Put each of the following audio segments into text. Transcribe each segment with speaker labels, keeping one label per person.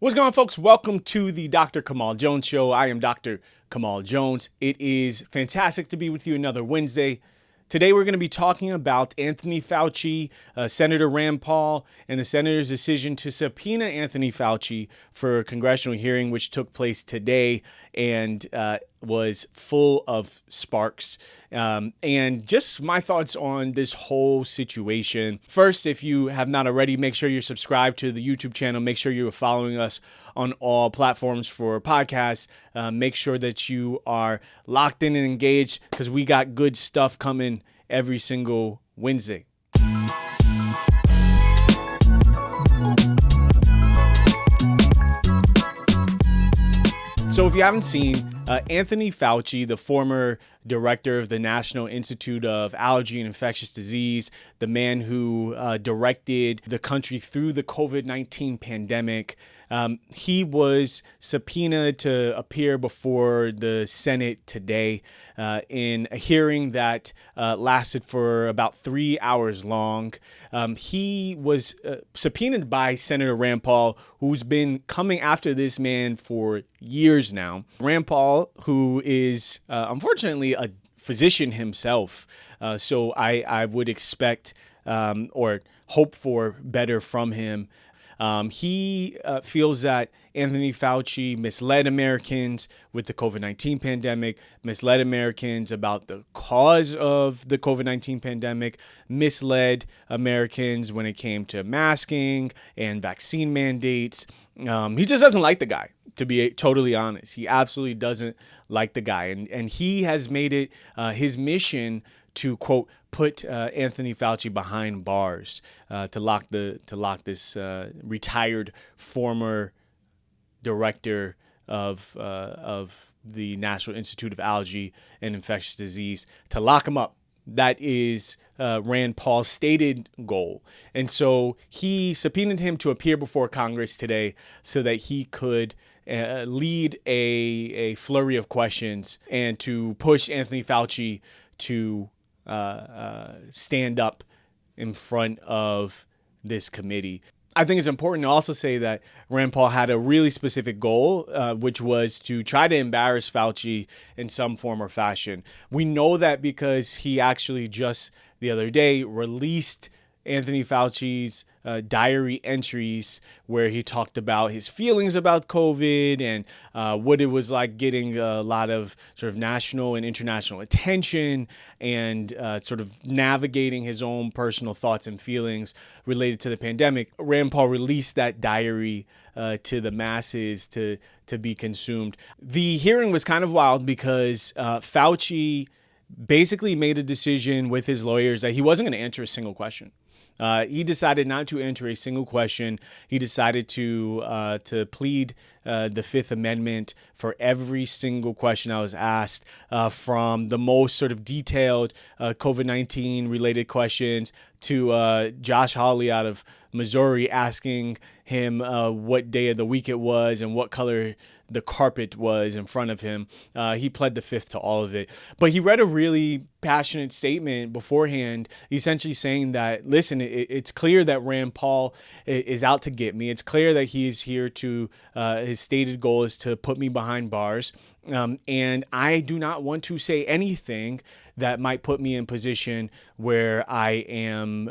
Speaker 1: What's going on, folks? Welcome to the Dr. Kamal Jones Show. I am Dr. Kamal Jones. It is fantastic to be with you another Wednesday. Today, we're going to be talking about Anthony Fauci, Senator Rand Paul, and the senator's decision to subpoena Anthony Fauci for a congressional hearing, which took place today and was full of sparks. And just my thoughts on this whole situation. First, if you have not already, make sure you're subscribed to the YouTube channel. Make sure you're following us on all platforms for podcasts. Make sure that you are locked in and engaged because we got good stuff coming every single Wednesday. So if you haven't seen, Anthony Fauci, the former director of the National Institute of Allergy and Infectious Disease, the man who directed the country through the COVID-19 pandemic, he was subpoenaed to appear before the Senate today in a hearing that lasted for about 3 hours long. He was subpoenaed by Senator Rand Paul, who's been coming after this man for years now. Rand Paul, who is unfortunately a physician himself, so I would expect or hope for better from him. He feels that Anthony Fauci misled Americans with the COVID-19 pandemic, misled Americans about the cause of the COVID-19 pandemic, misled Americans when it came to masking and vaccine mandates. He just doesn't like the guy, to be totally honest. He absolutely doesn't like the guy. And he has made it his mission to, quote, put Anthony Fauci behind bars, to lock this retired former director of the National Institute of Allergy and Infectious Disease, to lock him up. That is Rand Paul's stated goal. And so he subpoenaed him to appear before Congress today so that he could lead a flurry of questions and to push Anthony Fauci to stand up in front of this committee. I think it's important to also say that Rand Paul had a really specific goal, which was to try to embarrass Fauci in some form or fashion. We know that because he actually just the other day released Anthony Fauci's diary entries where he talked about his feelings about COVID and what it was like getting a lot of sort of national and international attention and sort of navigating his own personal thoughts and feelings related to the pandemic. Rand Paul released that diary to the masses to be consumed. The hearing was kind of wild because Fauci basically made a decision with his lawyers that he wasn't going to answer a single question. He decided not to answer a single question. He decided to plead the Fifth Amendment for every single question I was asked, from the most sort of detailed COVID-19 related questions to Josh Hawley out of Missouri asking him what day of the week it was and what color the carpet was in front of him. He pled the fifth to all of it. But he read a really passionate statement beforehand, essentially saying that, listen, it's clear that Rand Paul is out to get me. It's clear that he is here to, his stated goal is to put me behind bars. And I do not want to say anything that might put me in position where I am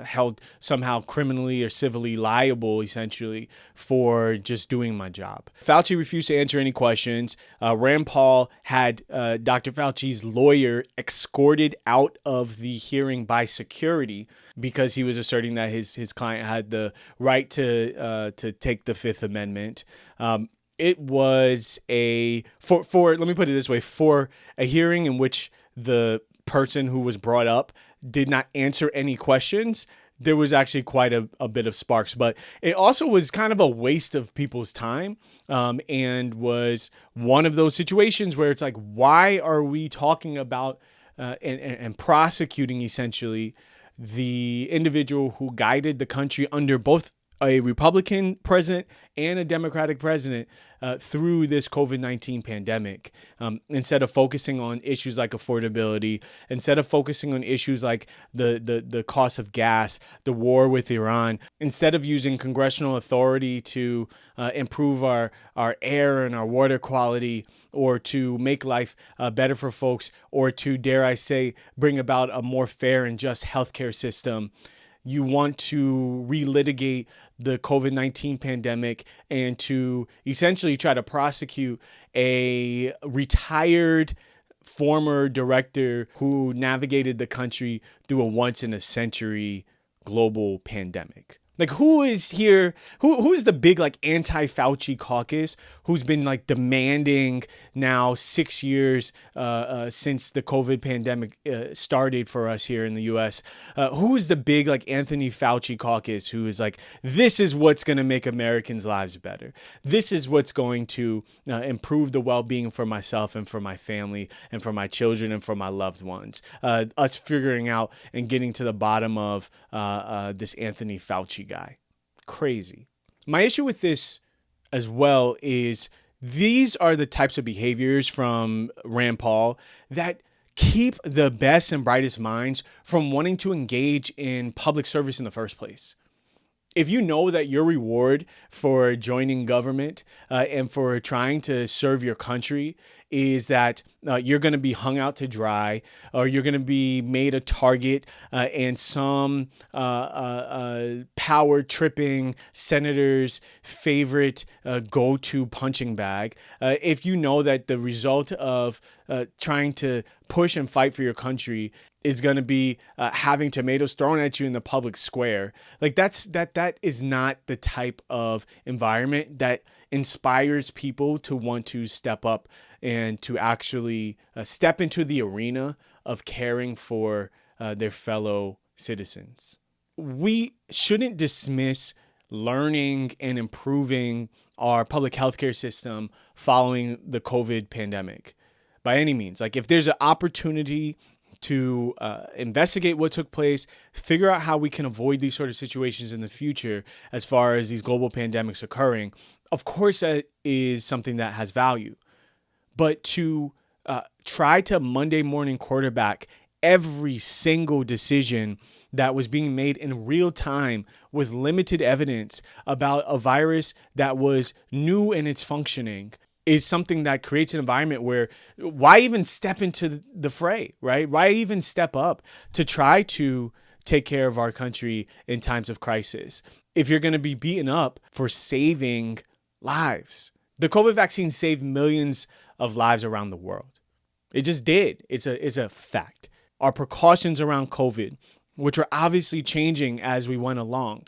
Speaker 1: held somehow criminally or civilly liable, essentially, for just doing my job. Fauci refused to answer any questions. Rand Paul had Dr. Fauci's lawyer escorted out of the hearing by security because he was asserting that his client had the right to take the Fifth Amendment. It was let me put it this way, for a hearing in which the person who was brought up did not answer any questions, there was actually quite a bit of sparks. But it also was kind of a waste of people's time, and was one of those situations where it's like, why are we talking about and prosecuting essentially the individual who guided the country under both a Republican president and a Democratic president through this COVID-19 pandemic. Instead of focusing on issues like affordability, instead of focusing on issues like the cost of gas, the war with Iran, instead of using congressional authority to improve our air and our water quality, or to make life better for folks, or to, dare I say, bring about a more fair and just healthcare system, you want to relitigate the COVID-19 pandemic and to essentially try to prosecute a retired former director who navigated the country through a once-in-a-century global pandemic. Like, who is here? Who's the big like anti-Fauci caucus who's been like demanding now 6 years since the COVID pandemic started for us here in the U.S.? Who's the big like Anthony Fauci caucus who is like, this is what's going to make Americans' lives better. This is what's going to improve the well-being for myself and for my family and for my children and for my loved ones. Us figuring out and getting to the bottom of this Anthony Fauci guy. Crazy. My issue with this as well is these are the types of behaviors from Rand Paul that keep the best and brightest minds from wanting to engage in public service in the first place. If you know that your reward for joining government and for trying to serve your country is that you're going to be hung out to dry, or you're going to be made a target and some power-tripping senator's favorite go-to punching bag, if you know that the result of trying to push and fight for your country is going to be having tomatoes thrown at you in the public square, like that is not the type of environment that inspires people to want to step up and to actually step into the arena of caring for their fellow citizens. We shouldn't dismiss learning and improving our public healthcare system following the COVID pandemic by any means. Like, if there's an opportunity to investigate what took place, figure out how we can avoid these sort of situations in the future as far as these global pandemics occurring, of course that is something that has value. But to try to Monday morning quarterback every single decision that was being made in real time with limited evidence about a virus that was new in its functioning is something that creates an environment where why even step into the fray, right? Why even step up to try to take care of our country in times of crisis if you're going to be beaten up for saving lives? The COVID vaccine saved millions of lives around the world. It just did. It's a fact. Our precautions around COVID, which are obviously changing as we went along,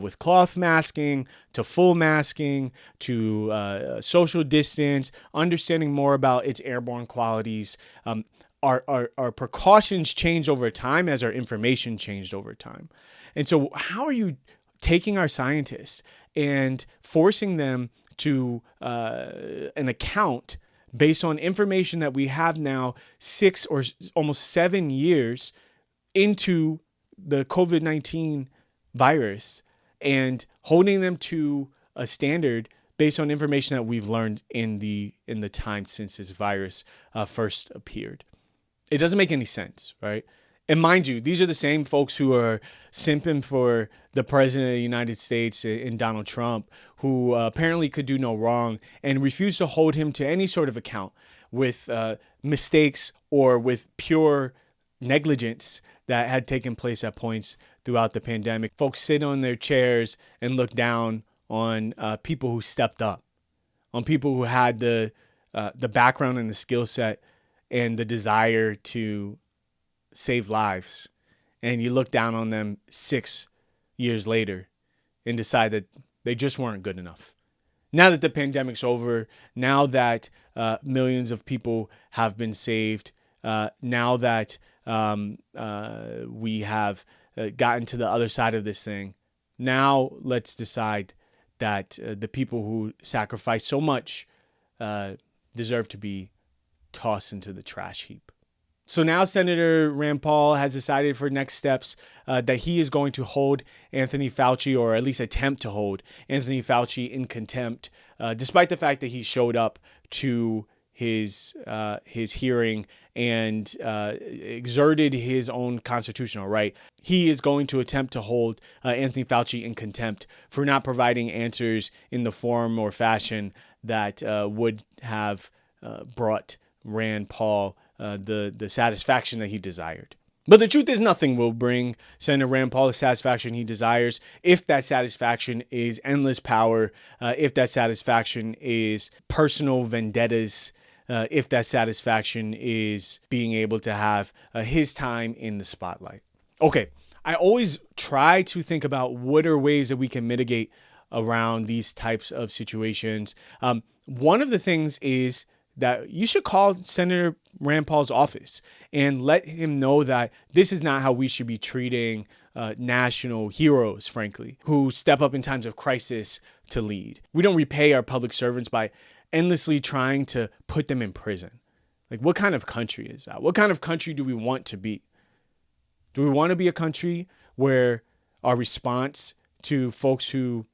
Speaker 1: with cloth masking to full masking to social distance, understanding more about its airborne qualities. Our precautions changed over time as our information changed over time. And so how are you taking our scientists and forcing them to an account based on information that we have now 6 or almost 7 years into the COVID-19 virus, and holding them to a standard based on information that we've learned in the time since this virus first appeared? It doesn't make any sense, right? And mind you, these are the same folks who are simping for the president of the United States in Donald Trump, who apparently could do no wrong, and refuse to hold him to any sort of account with mistakes or with pure negligence that had taken place at points throughout the pandemic. Folks sit on their chairs and look down on people who stepped up, on people who had the background and the skill set and the desire to save lives. And you look down on them 6 years later and decide that they just weren't good enough. Now that the pandemic's over, now that millions of people have been saved, now that we have gotten to the other side of this thing, now let's decide that the people who sacrificed so much deserve to be tossed into the trash heap. So now Senator Rand Paul has decided for next steps that he is going to hold Anthony Fauci, or at least attempt to hold Anthony Fauci in contempt, despite the fact that he showed up to his hearing and exerted his own constitutional right. He is going to attempt to hold Anthony Fauci in contempt for not providing answers in the form or fashion that would have brought Rand Paul the satisfaction that he desired. But the truth is, nothing will bring Senator Rand Paul the satisfaction he desires if that satisfaction is endless power, if that satisfaction is personal vendettas, if that satisfaction is being able to have his time in the spotlight. Okay, I always try to think about what are ways that we can mitigate around these types of situations. One of the things is that you should call Senator Rand Paul's office and let him know that this is not how we should be treating national heroes, frankly, who step up in times of crisis to lead. We don't repay our public servants by endlessly trying to put them in prison. Like, what kind of country is that? What kind of country do we want to be? Do we want to be a country where our response to folks who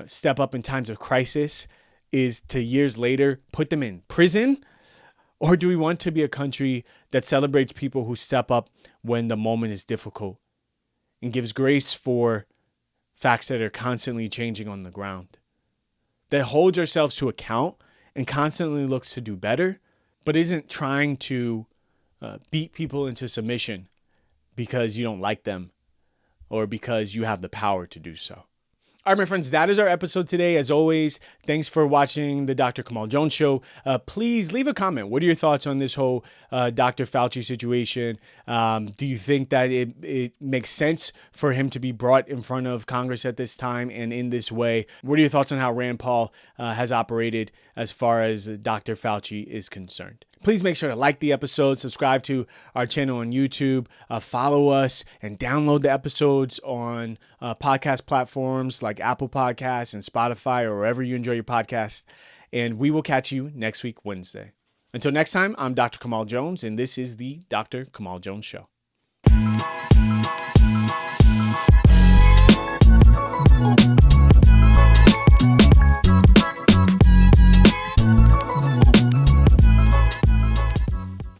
Speaker 1: step up in times of crisis is to years later put them in prison? Or do we want to be a country that celebrates people who step up when the moment is difficult and gives grace for facts that are constantly changing on the ground? That holds ourselves to account and constantly looks to do better, but isn't trying to beat people into submission because you don't like them or because you have the power to do so. All right, my friends, that is our episode today. As always, thanks for watching the Dr. Kamal Jones Show. Please leave a comment. What are your thoughts on this whole Dr. Fauci situation? Do you think that it makes sense for him to be brought in front of Congress at this time and in this way? What are your thoughts on how Rand Paul has operated as far as Dr. Fauci is concerned? Please make sure to like the episode, subscribe to our channel on YouTube, follow us, and download the episodes on podcast platforms like Apple Podcasts and Spotify or wherever you enjoy your podcasts. And we will catch you next week, Wednesday. Until next time, I'm Dr. Kamal Jones, and this is the Dr. Kamal Jones Show.